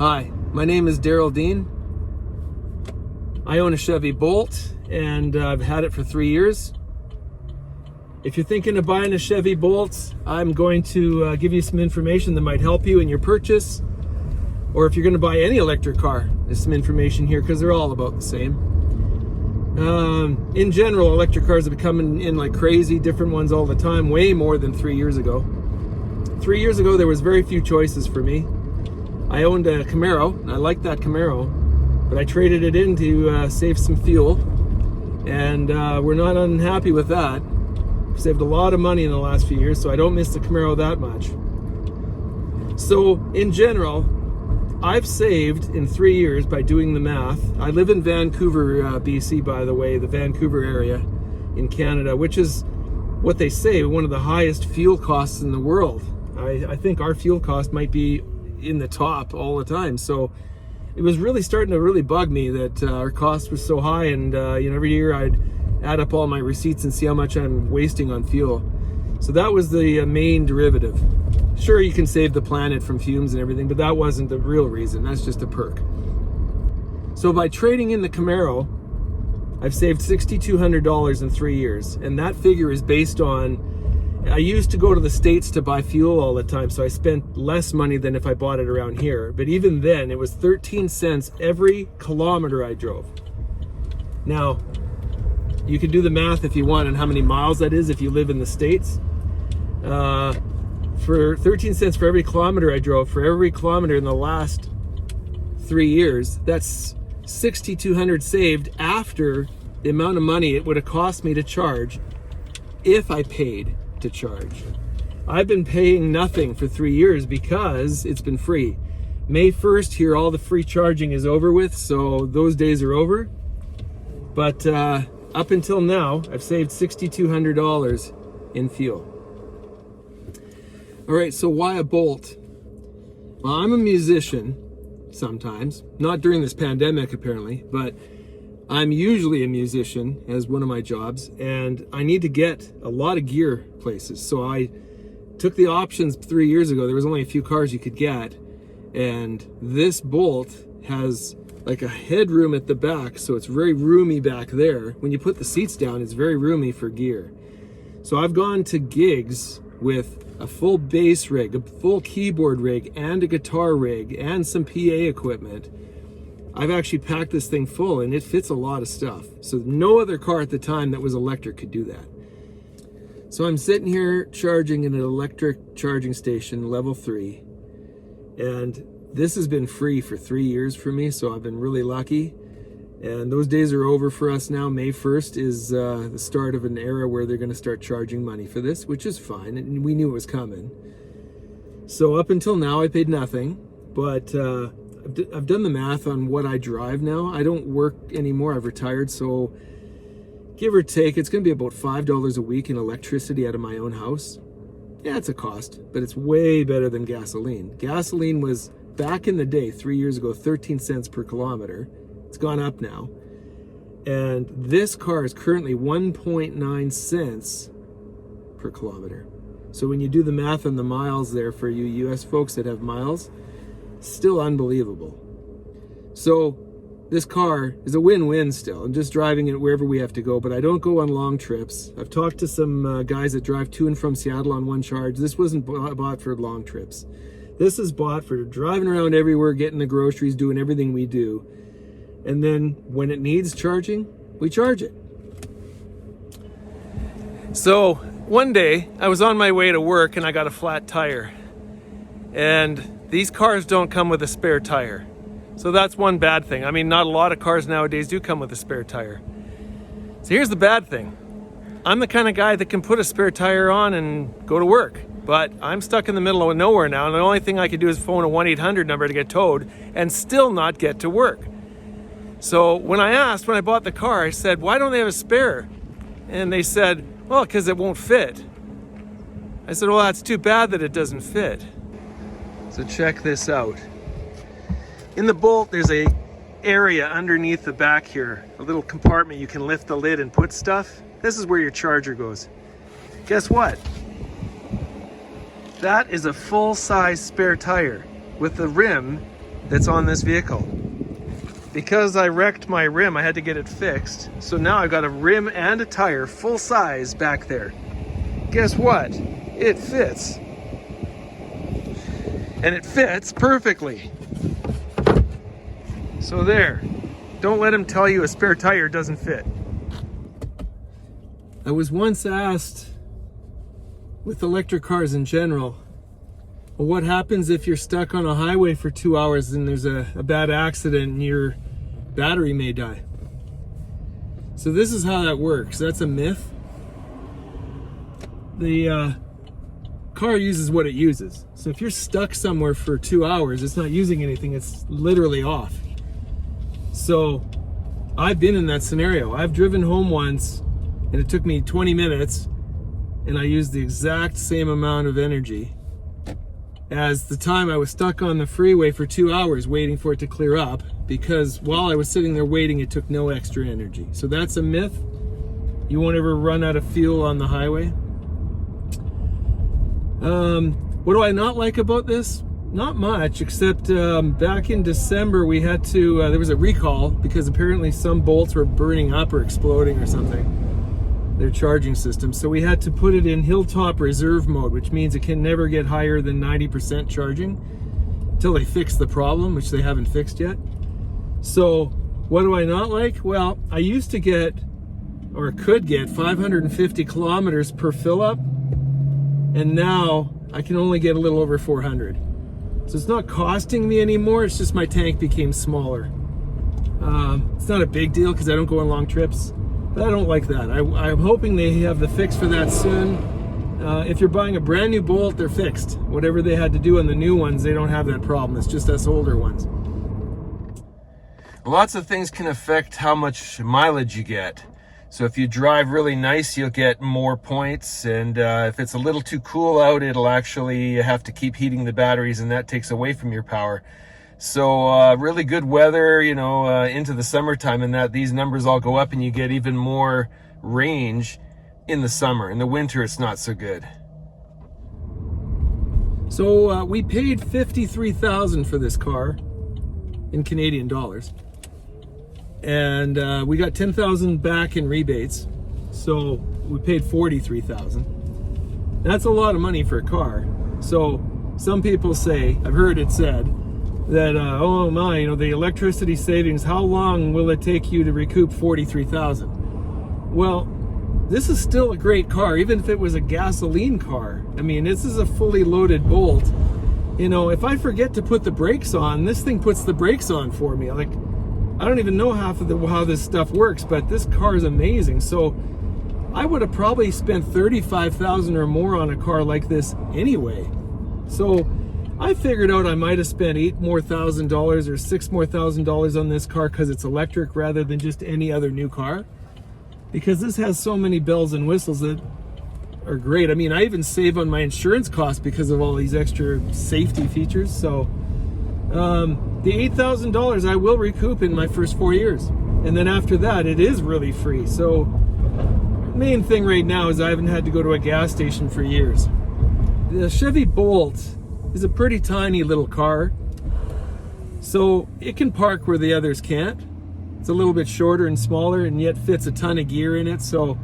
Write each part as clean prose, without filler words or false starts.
Hi, my name is Daryl Dean. I own a Chevy Bolt and I've had it for 3 years. If you're thinking of buying a Chevy Bolt, I'm going to give you some information that might help you in your purchase. Or if you're going to buy any electric car, there's some information here because they're all about the same. In general, electric cars have been coming in like crazy, different ones all the time, way more than 3 years ago. 3 years ago, there was very few choices for me. I owned a Camaro, and I liked that Camaro, but I traded it in to save some fuel, and we're not unhappy with that. We've saved a lot of money in the last few years, so I don't miss the Camaro that much. So, in general, I've saved in 3 years by doing the math. I live in Vancouver, BC, by the way, the Vancouver area in Canada, which is what they say, one of the highest fuel costs in the world. I think our fuel cost might be in the top all the time. So it was really starting to really bug me that our cost was so high, and every year I'd add up all my receipts and see how much I'm wasting on fuel. So that was the main derivative. Sure, you can save the planet from fumes and everything, but that wasn't the real reason. That's just a perk. So by trading in the Camaro, I've saved $6,200 in 3 years, and that figure is based on, I used to go to the States to buy fuel all the time, so I spent less money than if I bought it around here. But even then, it was 13 cents every kilometer I drove. Now, you can do the math if you want on how many miles that is if you live in the States. For 13 cents for every kilometer I drove, for every kilometer in the last 3 years, that's $6,200 saved after the amount of money it would have cost me to charge if I paid to charge. I've been paying nothing for 3 years because it's been free. May 1st here, all the free charging is over with, so those days are over. But up until now, I've saved $6,200 in fuel. All right, so why a Bolt? Well, I'm a musician sometimes, not during this pandemic apparently, but I'm usually a musician as one of my jobs, and I need to get a lot of gear places. So I took the options 3 years ago. There was only a few cars you could get, and this Bolt has like a headroom at the back, so it's very roomy back there. When you put the seats down, it's very roomy for gear. So I've gone to gigs with a full bass rig, a full keyboard rig, and a guitar rig, and some PA equipment. I've actually packed this thing full, and it fits a lot of stuff. So no other car at the time that was electric could do that. So I'm sitting here charging in an electric charging station, level 3. And this has been free for 3 years for me, so I've been really lucky. And those days are over for us now. May 1st is the start of an era where they're going to start charging money for this, which is fine, and we knew it was coming. So up until now, I paid nothing, but I've done the math on what I drive now. I don't work anymore. I've retired, so give or take, it's going to be about $5 a week in electricity out of my own house. Yeah, it's a cost, but it's way better than gasoline. Gasoline was, back in the day, 3 years ago, 13 cents per kilometer. It's gone up now. And this car is currently 1.9 cents per kilometer. So when you do the math on the miles there for you US folks that have miles, still unbelievable. So this car is a win-win still. I'm just driving it wherever we have to go, but I don't go on long trips. I've talked to some guys that drive to and from Seattle on one charge. This wasn't bought for long trips. This is bought for driving around everywhere, getting the groceries, doing everything we do. And then when it needs charging, we charge it. So one day I was on my way to work and I got a flat tire. And these cars don't come with a spare tire. So that's one bad thing. I mean, not a lot of cars nowadays do come with a spare tire. So here's the bad thing. I'm the kind of guy that can put a spare tire on and go to work. But I'm stuck in the middle of nowhere now, and the only thing I can do is phone a 1-800 number to get towed and still not get to work. So when I bought the car, I said, why don't they have a spare? And they said, well, because it won't fit. I said, well, that's too bad that it doesn't fit. So check this out. In the Bolt, there's a area underneath the back here, a little compartment you can lift the lid and put stuff. This is where your charger goes. Guess what? That is a full-size spare tire with the rim that's on this vehicle. Because I wrecked my rim, I had to get it fixed. So now I've got a rim and a tire full size back there. Guess what? It fits. And it fits perfectly. So there. Don't let them tell you a spare tire doesn't fit. I was once asked, with electric cars in general, well, what happens if you're stuck on a highway for 2 hours and there's a bad accident and your battery may die? So this is how that works. That's a myth. The car uses what it uses. So if you're stuck somewhere for 2 hours, it's not using anything, it's literally off. So I've been in that scenario. I've driven home once and it took me 20 minutes and I used the exact same amount of energy as the time I was stuck on the freeway for 2 hours waiting for it to clear up, because while I was sitting there waiting, it took no extra energy. So that's a myth. You won't ever run out of fuel on the highway. What do I not like about this? Not much, except back in December we had to, there was a recall because apparently some bolts were burning up or exploding or something, their charging system. So we had to put it in hilltop reserve mode, which means it can never get higher than 90% charging until they fix the problem, which they haven't fixed yet. So what do I not like? Well, I used to get, or could get, 550 kilometers per fill up, and now I can only get a little over 400. So it's not costing me anymore, it's just my tank became smaller. It's not a big deal because I don't go on long trips, but I don't like that. I'm hoping they have the fix for that soon. If you're buying a brand new Bolt, they're fixed. Whatever they had to do on the new ones, they don't have that problem. It's just us older ones. Lots of things can affect how much mileage you get. So if you drive really nice, you'll get more points, and if it's a little too cool out, it'll actually have to keep heating the batteries, and that takes away from your power. So really good weather, you know, into the summertime, and that these numbers all go up and you get even more range in the summer. In the winter, it's not so good. So we paid $53,000 for this car in Canadian dollars. And we got $10,000 back in rebates, so we paid $43,000. That's a lot of money for a car. So some people say, I've heard it said, that oh my, you know, the electricity savings, how long will it take you to recoup $43,000? Well, this is still a great car, even if it was a gasoline car. I mean, this is a fully loaded Bolt. You know, if I forget to put the brakes on, this thing puts the brakes on for me. Like, I don't even know half of how this stuff works, but this car is amazing. So I would have probably spent $35,000 or more on a car like this anyway. So I figured out I might have spent $8,000 more or $6,000 more on this car because it's electric rather than just any other new car. Because this has so many bells and whistles that are great. I mean, I even save on my insurance costs because of all these extra safety features. So the $8,000 I will recoup in my first 4 years. And then after that, it is really free. So main thing right now is I haven't had to go to a gas station for years. The Chevy Bolt is a pretty tiny little car. So it can park where the others can't. It's a little bit shorter and smaller and yet fits a ton of gear in it. So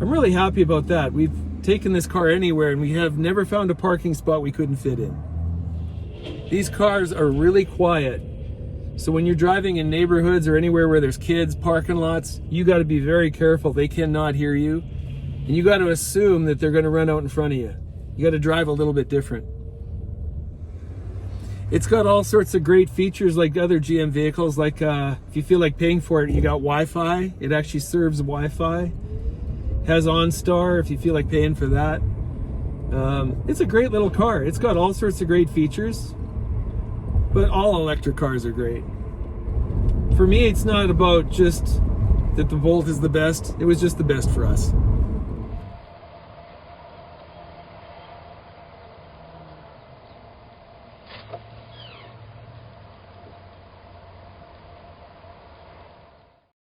I'm really happy about that. We've taken this car anywhere and we have never found a parking spot we couldn't fit in. These cars are really quiet. So when you're driving in neighborhoods or anywhere where there's kids, parking lots, you got to be very careful. They cannot hear you. And you got to assume that they're going to run out in front of you. You got to drive a little bit different. It's got all sorts of great features like other GM vehicles. Like if you feel like paying for it, you got Wi-Fi. It actually serves Wi-Fi. Has OnStar if you feel like paying for that. It's a great little car. It's got all sorts of great features. But all electric cars are great. For me, it's not about just that the Bolt is the best. It was just the best for us.